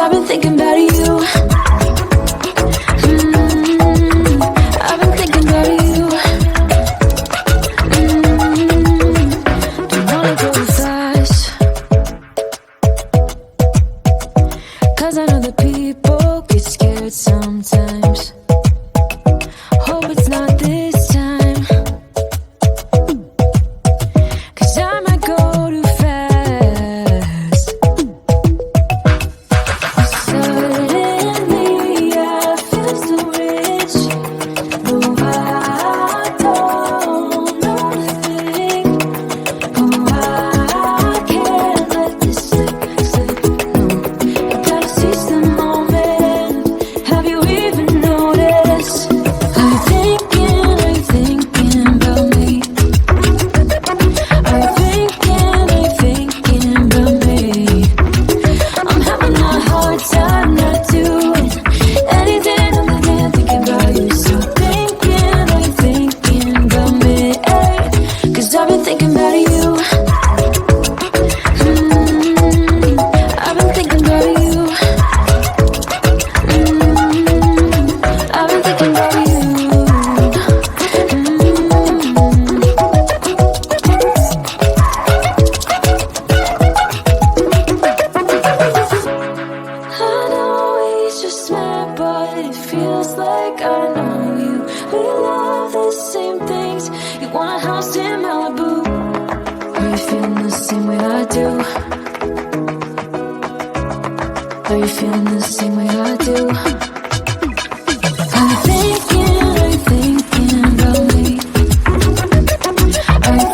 I've been thinking about you. I've been thinking about you. Don't wanna go fast, 'cause I know that people get scared sometimes. Hope it's not this time, 'cause I might go too fast. Suddenly I feel so rich. No, I don't know nothing. Oh, I can't let this slip. No, I gotta seize the moment. Have you even noticed? Are you thinking about me? Are you thinking about me? I'm having a hard time not doing anything other than thinking about you. So are you thinking about me? 'Cause I've been thinking about you. I've been thinking about you. I've been thinking about you. I know we just met, but it feels like I know you. We love the same things. You want a house in Malibu. Are you feeling the same way I do? Are you feeling the same way I do? Are you thinking about me? Are you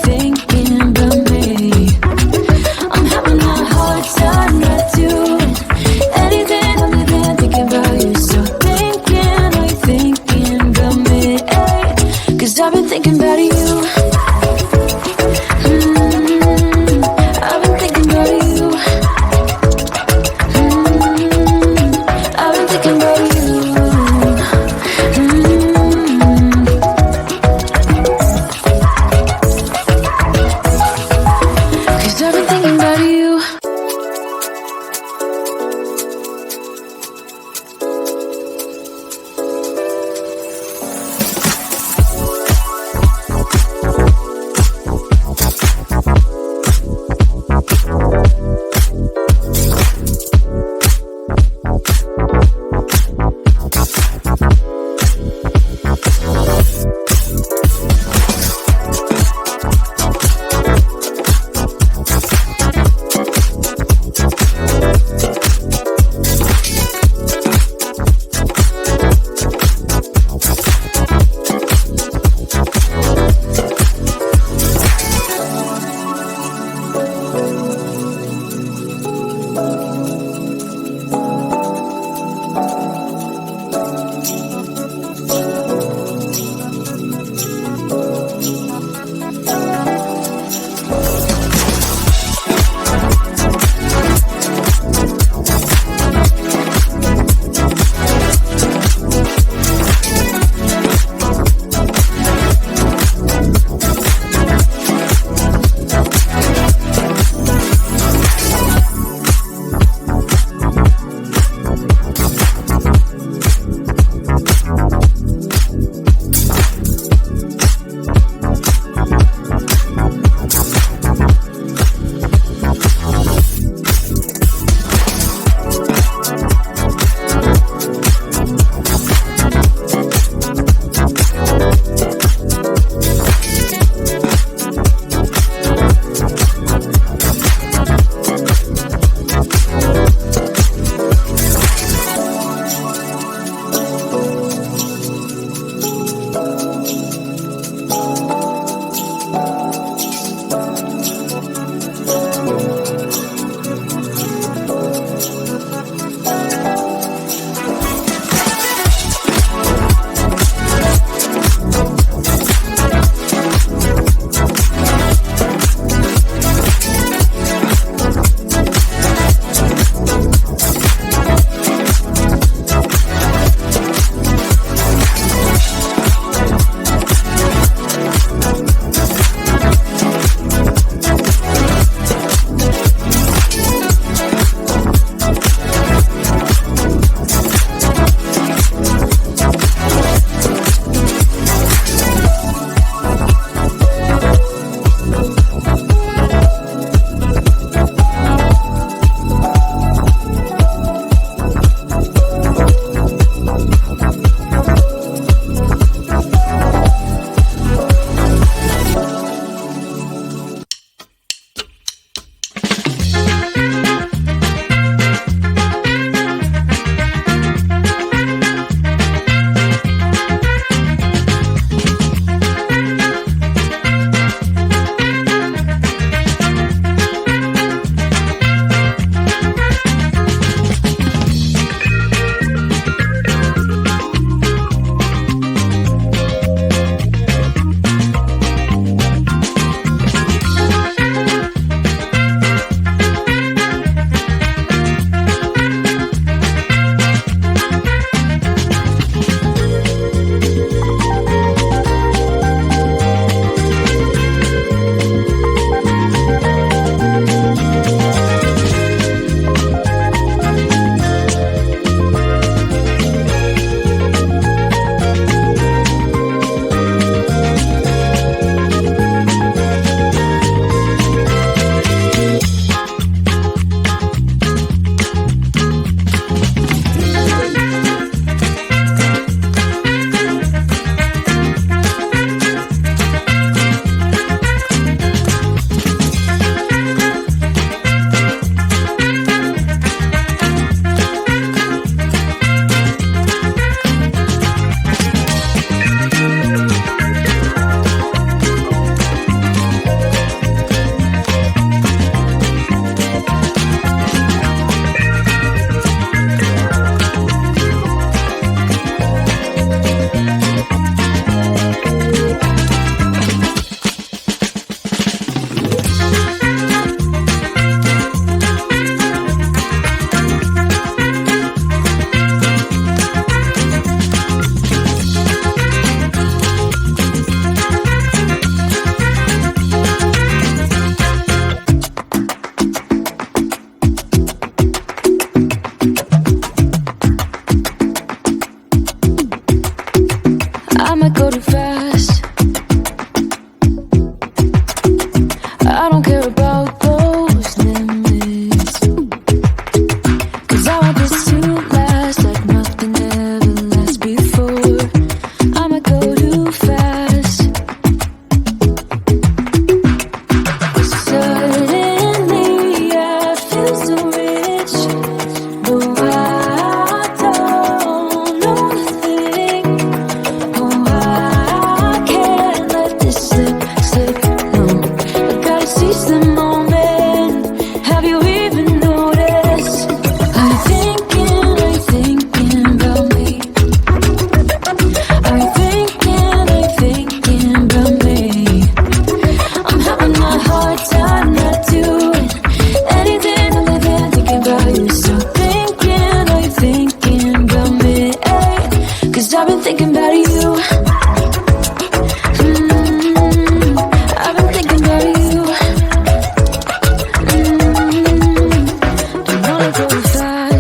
thinking about me? I'm having a hard time not doing anything other than thinking about you. So are you thinking about me? 'Cause I've been thinking about you. I've been thinking about you. I've been thinking about you.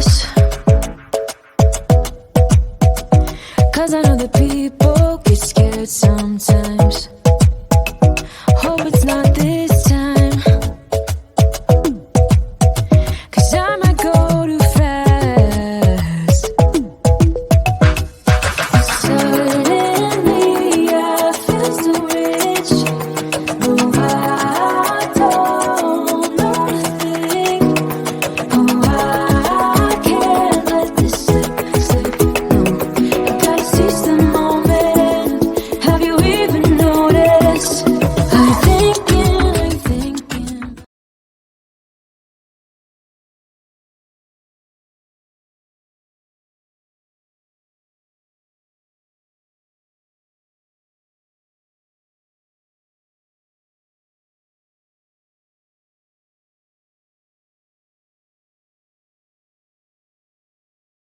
this.